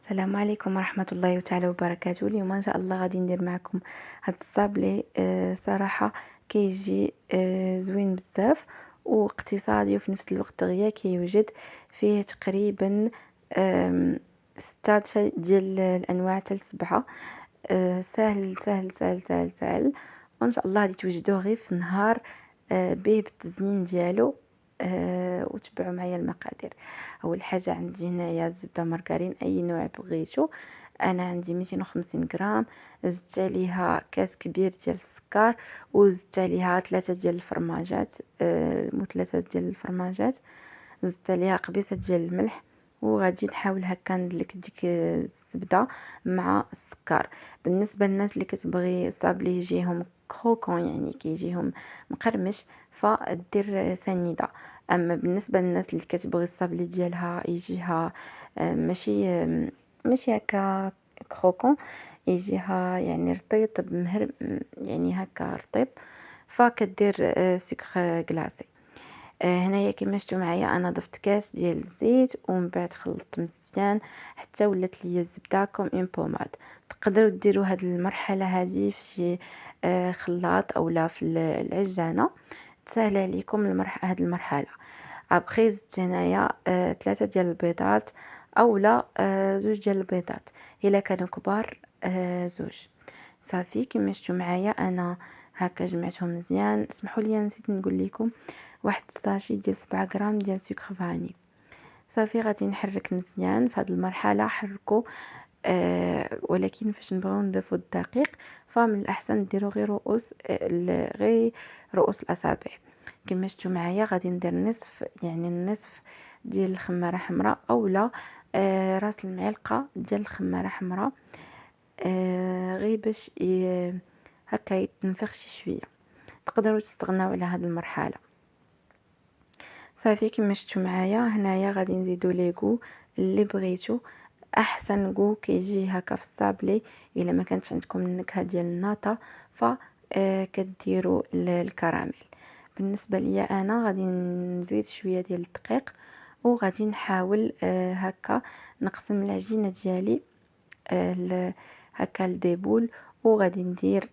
السلام عليكم ورحمة الله تعالى وبركاته. اليوم ان شاء الله غادي ندير معكم هاد الصابلي. صراحة كيجي زوين بزاف واقتصادي، وفي نفس الوقت غير كيوجد فيه تقريبا 6 ديال الانواع حتى ل7. سهل سهل سهل سهل سهل، وان شاء الله غادي توجدوه غير في نهار به بالتزيين ديالو. وتبعوا معايا المقادير. اول حاجه عندي هنايا الزبده مارغرين اي نوع بغيتو. انا عندي 250 غرام. زدت عليها كاس كبير ديال السكر، وزدت عليها 3 ديال الفرماجات، مثلثات ديال الفرماجات. زدت عليها قبيصه ديال الملح، وغادي نحاول هكا ندلك ديك الزبده مع السكر. بالنسبه للناس اللي كتبغي الصابلي يجيهم كروكون، يعني كيجيهم مقرمش، فدير سنيده. اما بالنسبه للناس اللي كتبغي الصابلي ديالها يجيها ماشي هكا كروكون، يجيها يعني رطيب مهر، يعني هكا رطيب، فكدير سكر كلاصي. هنايا كما شفتوا معايا انا ضفت كاس ديال الزيت، ومن بعد خلطت مزيان حتى ولات ليا الزبده كوم اون بوماد. تقدروا ديروا هاد المرحله هذه في شي خلاط اولا في العجانه، تسهل عليكم هاد المرحله. ابخي زدت هنايا 3 ديال البيضات، اولا 2 ديال البيضات الا كانوا كبار، 2. صافي كما شفتوا معايا انا هكا جمعتهم مزيان. اسمحوا لي نسيت نقول لكم واحد الساشي ديال 7 غرام ديال سكر فاني. صافي غادي نحرك مزيان في هذه المرحله. حركوا ولكن فاش نبغيو نضيفوا الدقيق فمن الاحسن ديروا غير رؤوس غير رؤوس الاصابع. كما شفتوا معايا غادي ندير نصف، يعني النصف ديال الخماره حمراء، اولا راس المعلقه ديال الخماره حمراء، غير باش هكا يتنفخ شي شويه. تقدروا تستغناو على هذه المرحله. صافي كما شفتوا معايا هنايا غادي نزيدو ليغو اللي بغيتو. احسن غو كيجي هكا في الصابلي الا ما كانتش عندكم النكهه ديال الناطه، ف كديروا الكراميل. بالنسبه ليا انا غادي نزيد شويه ديال الدقيق، وغادي نحاول هكا نقسم العجينه ديالي هكا لديبول، وغادي ندير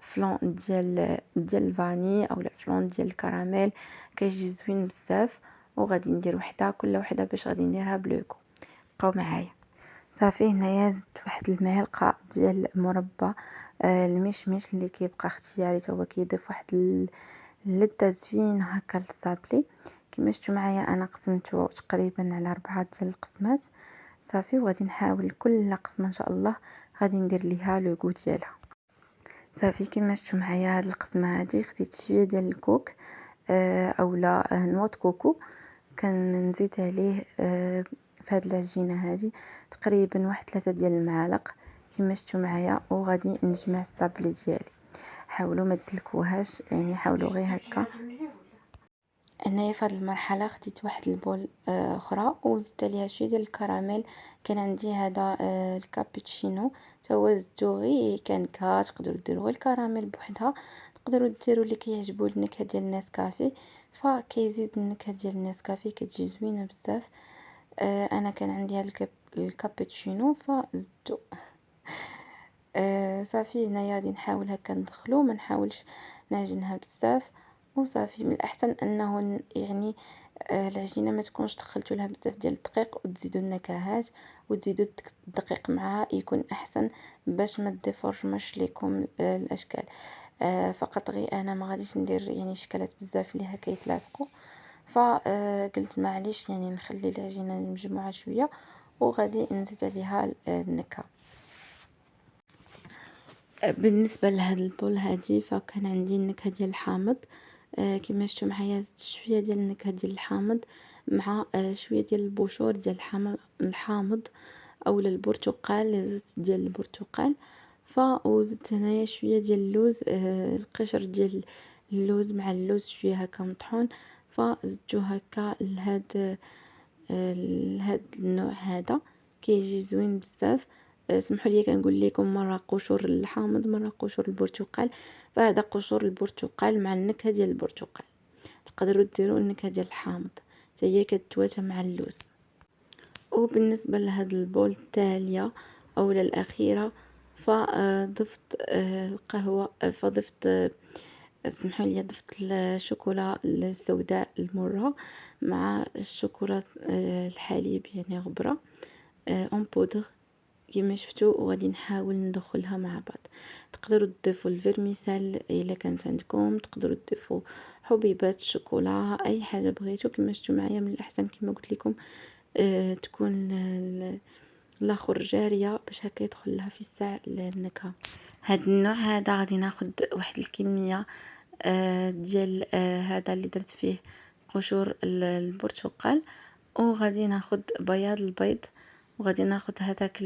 فلون ديال الفاني اولا فلون ديال الكراميل، كيجي زوين بزاف. وغادي ندير وحده كل وحده باش غادي نديرها بلوكو. بقاو معايا. صافي هنايا زدت واحد المعلقه ديال مربى المشمش اللي كيبقى اختياري، تا هو كيضيف واحد اللذه زوينه هكا للصابلي. كما شفتوا معايا انا قسمته تقريبا على 4 ديال القسمات. صافي وغادي نحاول كل قسمه ان شاء الله غادي ندير ليها لوغو ديالها. صافي كما شفتوا معايا هاد القسمه هادي خديت شويه ديال الكوك اولا نواه كوكو، كنزيد عليه في هاد العجينه هادي تقريبا واحد 3 ديال المعالق كما شفتوا معايا. وغادي نجمع الصابلي ديالي. حاولوا ما تدلكوهاش، يعني حاولوا غير هكا. هنايا في هذه المرحله خديت واحد البول اخرى وزدت عليها شويه ديال الكراميل. كان عندي هذا الكابتشينو، تا هو زدتو غير كنكهه. تقدروا ديروا غير الكراميل بوحدها، تقدروا ديروا اللي كيعجبوا النكهه ديال النسكافيه، فكيزيد النكهه ديال النسكافيه كتجي زوينه بزاف. انا كان عندي هذا الكابتشينو فزدته. صافي هنايا غادي نحاول هكا ندخلو، ما نحاولش نعجنها بزاف. وصافي من الاحسن انه يعني العجينه ما تكونش دخلتوا لها بزاف ديال الدقيق، وتزيدوا النكهات وتزيدوا الدقيق معها يكون احسن باش ما ديفورماش لكم الاشكال. فقط غير انا ما غاديش ندير يعني شكلات بزاف اللي هكا يتلاصقوا، فقلت معليش يعني نخلي العجينه مجموعه شويه وغادي نزيد عليها النكهه. بالنسبه لهاد البول هادي فكان عندي النكهه ديال الحامض. كما شفتوا معايا زدت شويه ديال النكهه ديال الحامض مع شويه ديال البشور ديال الحامض اولا البرتقال، زدت ديال البرتقال. وزدت هنايا شويه ديال اللوز، القشر ديال اللوز مع اللوز شويه هكا مطحون، فزدتو هكا لهاد النوع هذا كيجي زوين بزاف. سمحوا لي كنقول لكم مره قشور الحامض مره قشور البرتقال، فهذا قشور البرتقال مع النكهه ديال البرتقال. تقدروا ديروا النكهه ديال الحامض حتى هي كتواتى مع اللوز. وبالنسبة لهاد البول التالية أو الأخيرة فضفت القهوة، فضفت اسمحوا لي، ضفت الشوكولا السوداء المرة مع الشوكولا الحليب يعني غبرة اون بودر كيما شفتوا، وغادي نحاول ندخلها مع بعض. تقدروا تضيفوا الفيرميسال الا كانت عندكم، تقدروا تضيفوا حبيبات الشوكولا، اي حاجه بغيتو. كما شفتوا معايا من الاحسن كما قلت لكم تكون الاخر جاريه باش هكا يدخل لها في الساع النكهه. هاد النوع هذا غادي ناخد واحد الكميه ديال هذا اللي درت فيه قشور البرتقال، وغادي ناخد بياض البيض، وغادي ناخد هذاك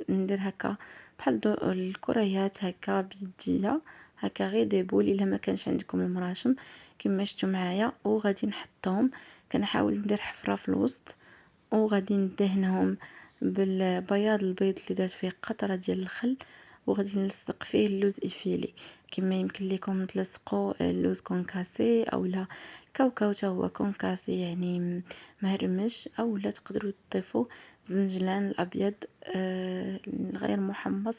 ندير هكا بحال الكريات هكا بيديا هكا غير ديبول الا ما كانش عندكم المراشم كما شفتوا معايا. وغادي نحطهم، كنحاول ندير حفره في الوسط، وغادي ندهنهم بالبياض البيض اللي درت فيه قطره ديال الخل، وغادي نلصق فيه اللوز افيلي. كما يمكن لكم تلصقوا اللوز كونكاسي اولا كاوكاو تا هو كونكاسي يعني مهرمش، اولا تقدروا تضيفوا زنجلان الابيض غير محمص،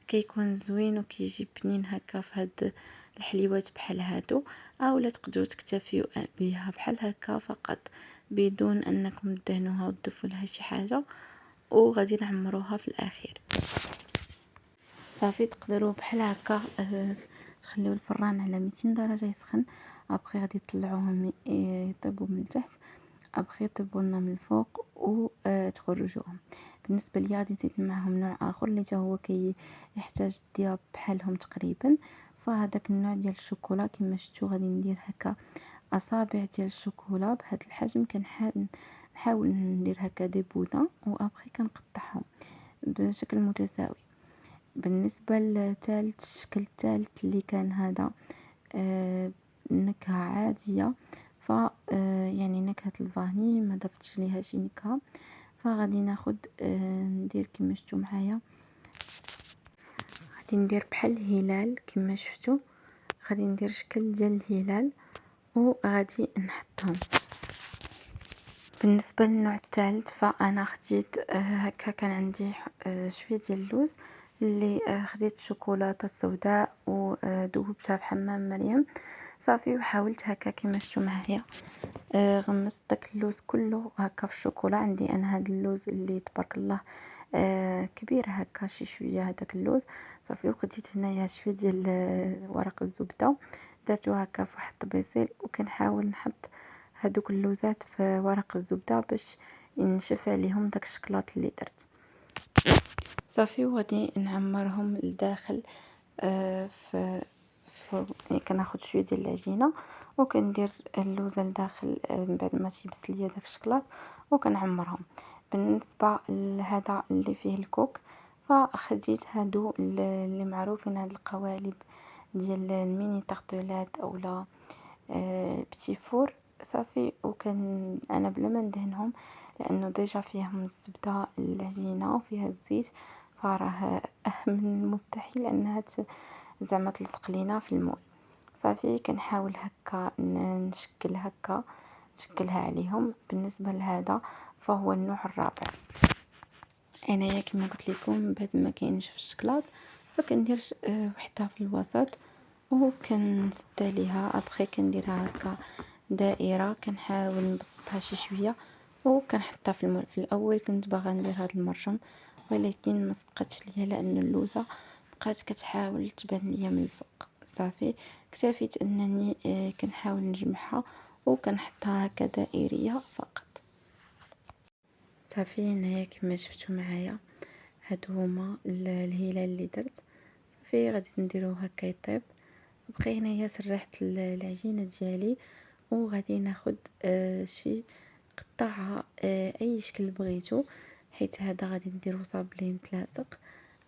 كيكون زوين وكيجي بنين هكا في هاد الحليوات بحال هادو. اولا تقدروا تكتفيوا بها بحال هكا فقط بدون انكم تدهنوها وتضيفوا لها شي حاجه، وغادي نعمروها في الاخير. صافي تقدروا بحال هكا تخليو الفران على 200 درجه يسخن، ابخي غادي تطلعوهم يطيبوا من التحت، ابخي يطيبوا لنا من الفوق وتخرجوهم. بالنسبه لي غادي نزيد معهم نوع اخر اللي هو يحتاج الذياب بحالهم تقريبا. فهذاك النوع ديال الشوكولا كما شفتوا غادي ندير هكا اصابع ديال الشوكولا بهذا الحجم، نحاول ندير هكا دي بودان وابخي كنقطعهم بشكل متساوي. بالنسبه للثالث، الشكل الثالث اللي كان هذا نكهه عاديه، ف يعني نكهه الفاني ما ضفتش ليها شي نكهه. فغادي ناخد ندير كما شفتوا معايا، غادي ندير بحال الهلال كما شفتوا، غادي ندير شكل ديال الهلال وغادي نحطهم. بالنسبه للنوع الثالث فانا خديت هكا كان عندي شويه ديال اللوز اللي خديت الشوكولاته السوداء وذوبتها في حمام مريم صافي، وحاولت هكا كما شفتوا معايا غمست داك اللوز كله هكا في الشوكولا. عندي انا هذا اللوز اللي تبارك الله كبير هكا شي شويه هذاك اللوز صافي. وخديت هنايا شويه ديال ورق الزبده درتو هكا في واحد الطبيسيل، وكنحاول نحط هادوك اللوزات في ورق الزبده باش ينشف عليهم داك الشكلاط اللي درت صافي. وغادي نعمرهم لداخل في يعني كناخد شويه ديال العجينه وكندير اللوزه لداخل من بعد ما تيبس ليا داك الشكلاط وكنعمرهم. بالنسبه لهذا اللي فيه الكوك فخديت هادو اللي معروفين، هاد القوالب ديال الميني طارتولات اولا بتي فور صافي. وكان انا بلا ما ندهنهم لانه ديجا فيهم الزبده العجينه وفيها الزيت، فراه من المستحيل انها زعما تلصق لينا في المول. صافي كنحاول هكا نشكل هكا نشكلها عليهم. بالنسبه لهذا فهو النوع الرابع. انايا كما قلت لكم بعد ما كينشف الشكلاط فكندير وحده في الوسط وكنسد عليها، ابخي كنديرها هكا دائره، كنحاول نبسطها شي شويه وكنحطها في المول. في الاول كنت باغا ندير هذا المرجم ولكن ما صدقتش ليا لان اللوزه بقات كتحاول تبان ليا من الفوق. صافي اكتفيت انني كنحاول نجمعها وكنحطها هكا دائريه فقط. صافي هنايا كما شفتوا معايا هادو هما الهلال اللي درت. صافي غادي نديرو هكا يطيب. بقى هنايا سرحت العجينه ديالي وغادي ناخد شي قطعها اي شكل بغيتو، حيت هذا غادي نديرو صابلي متلاصق.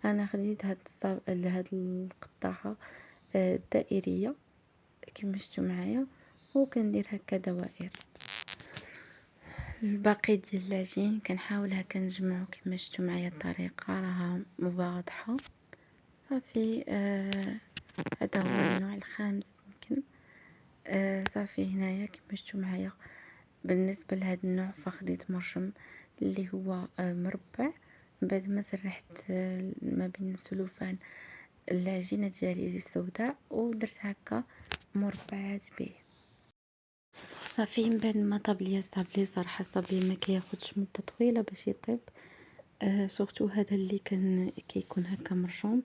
انا خديت هاد القطعه الدائريه كما شفتوا معايا وكندير هكا دوائر. الباقي ديال العجين كنحاول هكا نجمعو كما شفتوا معايا، الطريقه راها واضحه. صافي هذا هو النوع الخامس يمكن. صافي هنايا كما شفتوا معايا بالنسبه لهذا النوع فخديت مرشم اللي هو مربع. من بعد ما سرحت ما بين السلوفان العجينة ديالي السوداء ودرت هكا مربعات به. صافي من بعد ما طاب ليا الصابلي، صراحه الصابلي ما كياخدش مده طويله باش يطيب، سورتو هذا اللي كيكون هكا مرشوم،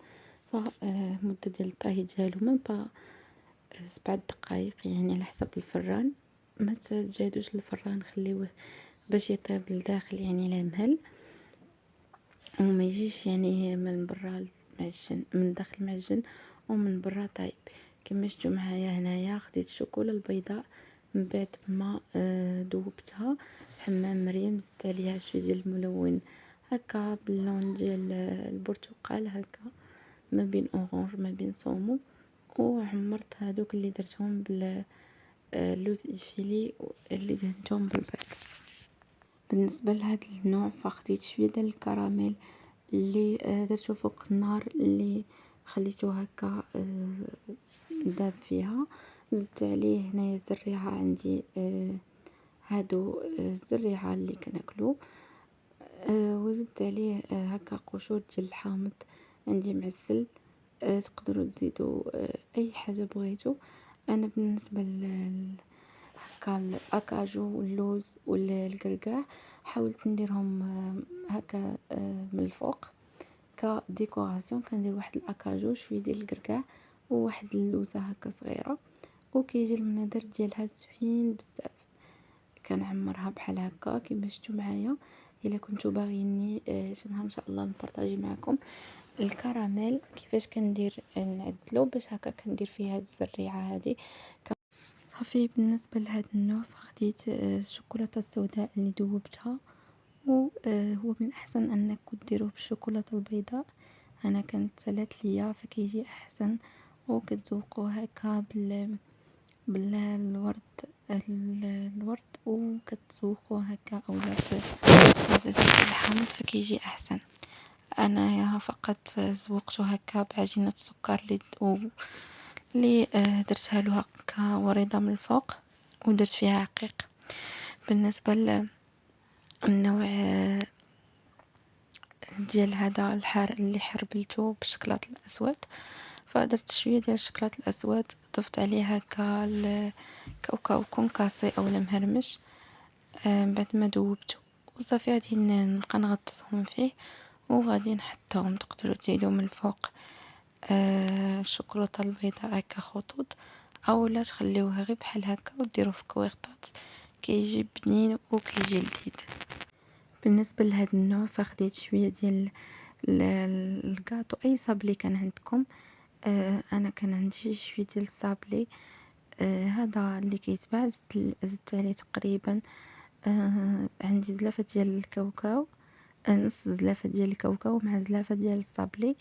ف مده ديال الطهي ديالو ميم با 7 دقائق يعني على حسب الفران. ما تجهدوش الفران، خليوه باش يطيب لداخل يعني لا مهل، وما يجيش يعني من برا معجن، من الداخل معجن ومن برا طايب. كما شفتوا معايا هنايا خديت الشوكولا البيضاء، من بعد ما ذوبتها حمام مريم، زدت عليها شويه ديال الملون هكا باللون ديال البرتقال، هكا ما بين اورانج ما بين صومو، وعمرت هذوك اللي درتهم باللوز افيلي اللي دهنتهم بالبيض. بالنسبه لهذا النوع فخديت شويه ديال الكراميل اللي درتو فوق النار، اللي خليته هكا داب فيها. زدت عليه هنايا الزريعه عندي، هادو الزريعه اللي كناكلو، وزدت عليه هكا قشور ديال الحامض عندي معسل. تقدروا تزيدوا اي حاجه بغيتو. انا بالنسبه هكا الاكاجو واللوز والكركاع حاولت نديرهم هكا من الفوق كديكوراسيون. كندير واحد الاكاجو، شويه ديال الكركاع، وواحد اللوزه هكا صغيره، وكيجي المنظر ديالها زوين بزاف. كنعمرها بحال هكا كما شفتوا معايا. الا كنتو باغيني شي نهار ان شاء الله نبارطاجي معكم الكراميل كيفاش كندير نعدلو باش هكا كندير فيه هاد الزريعه هادي. صافي بالنسبه لهذا النوع فخديت الشوكولاته السوداء اللي ذوبتها، وهو من الاحسن انكم ديروه بالشوكولاته البيضاء. انا كانت سالات ليا فكيجي احسن، وكتذوقوه هكا بالورد، الورد، وكتذوقوه هكا اولا بزيت الحامض فكيجي احسن. انا فقط ذوقته هكا بعجينه السكر اللي درتها له هكا وريضه من الفوق ودرت فيها عقيق. بالنسبه للنوع ديال هذا الحار اللي حربلته بالشكلاط الاسود، فدرت شويه ديال الشكلاط الاسود، ضفت عليه هكا الكاوكاو كونكاسي او مهرمش بعد ما ذوبته، وصافي غادي نبقى نغطسهم فيه وغادي نحطهم. تقدروا تزيدوا من الفوق الشوكولاته البيضاء هكا خطوط، اولا تخليوه غير بحال هكا وديروه في كويغطات، كيجي بنين وكيجي لذيذ. بالنسبه لهذا النوع فخديت شويه ديال الكاطو، اي صابلي كان عندكم. انا كان عندي شويه ديال الصابلي هذا اللي كيتباع، زدت عليه تقريبا عندي زلافه ديال الكاوكاو، نص زلافه ديال الكاوكاو مع زلافه ديال الصابلي.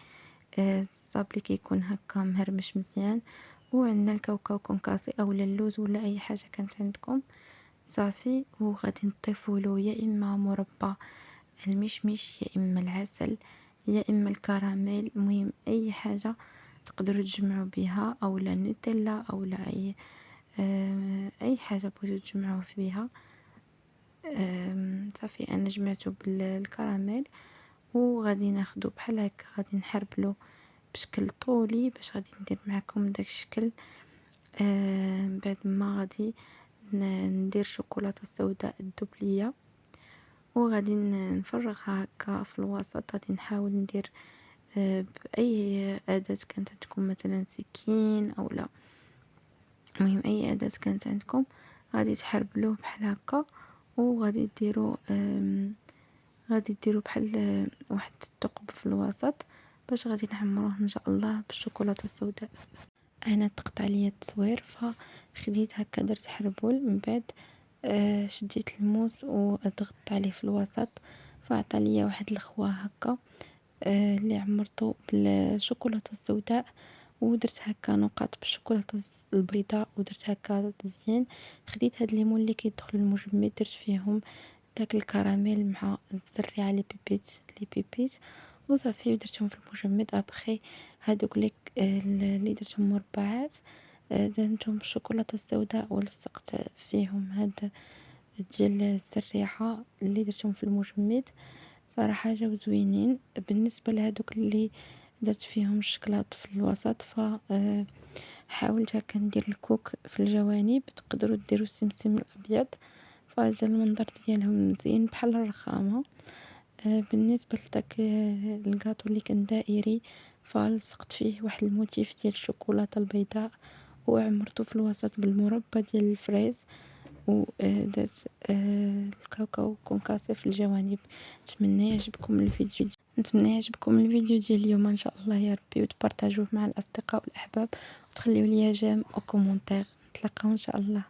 الصابلي كيكون هكا مهرمش مزيان، وعندنا الكاوكاو كونكاسي اولا اللوز ولا اي حاجه كانت عندكم. صافي وغادي نضيفوا له يا اما مربى المشمش، يا اما العسل، يا اما الكراميل، المهم اي حاجه تقدروا تجمعوا بها، اولا نوتيلا اولا اي حاجه بغيتو تجمعوا بها. صافي انا جمعته بالكراميل، وغادي ناخدو بحال هكا غادي نحربلو بشكل طولي باش غادي ندير معكم داك الشكل. بعد ما غادي ندير شوكولاته السوداء الدبليه، وغادي نفرغها هكا في الوسط. غادي نحاول ندير باي اداه كانت عندكم، مثلا سكين او لا، المهم اي اداه كانت عندكم غادي تحربلوه بحال هكا، وغادي ديروا بحال واحد الثقب في الوسط باش غادي نعمروه ان شاء الله بالشوكولاته السوداء. انا تقطع ليا التصوير فخديت هكا درت حربول، من بعد شديت الموس وضغطت عليه في الوسط فعطى ليا واحد الخوا هكا اللي عمرته بالشوكولاته السوداء، ودرت هكا نقاط بالشوكولاته البيضاء ودرت هكا تزيين. خديت هاد الليمون اللي كيدخل المجمد درت فيهم داك الكراميل مع الزريعه لي بيبيت وصافي درتهم في المجمد. ابخي هادوك اللي درتهم مربعات دهنتهم بالشوكولاته السوداء ولصقت فيهم هاد ديال السريحة اللي درتهم في المجمد، صراحة جاو زوينين. بالنسبة لهادوك اللي درت فيهم الشكلاط في الوسط، ف حاولت هكا ندير الكوك في الجوانب. تقدروا ديروا السمسم الابيض، فجا المنظر ديالهم مزيان بحال الرخامة. بالنسبة لداك الكاطو اللي كان دائري، فلصقت فيه واحد الموتيف ديال الشوكولاتة البيضاء، وعمرته في الوسط بالمربى ديال الفريز، ودرت الكاوكاو كونكاسي في الجوانب. نتمنى يعجبكم الفيديو ديال اليوم ان شاء الله يا ربي، وتبارطاجوه مع الاصدقاء والاحباب، وتخليو لي جيم او كومونتير. نتلاقاو ان شاء الله.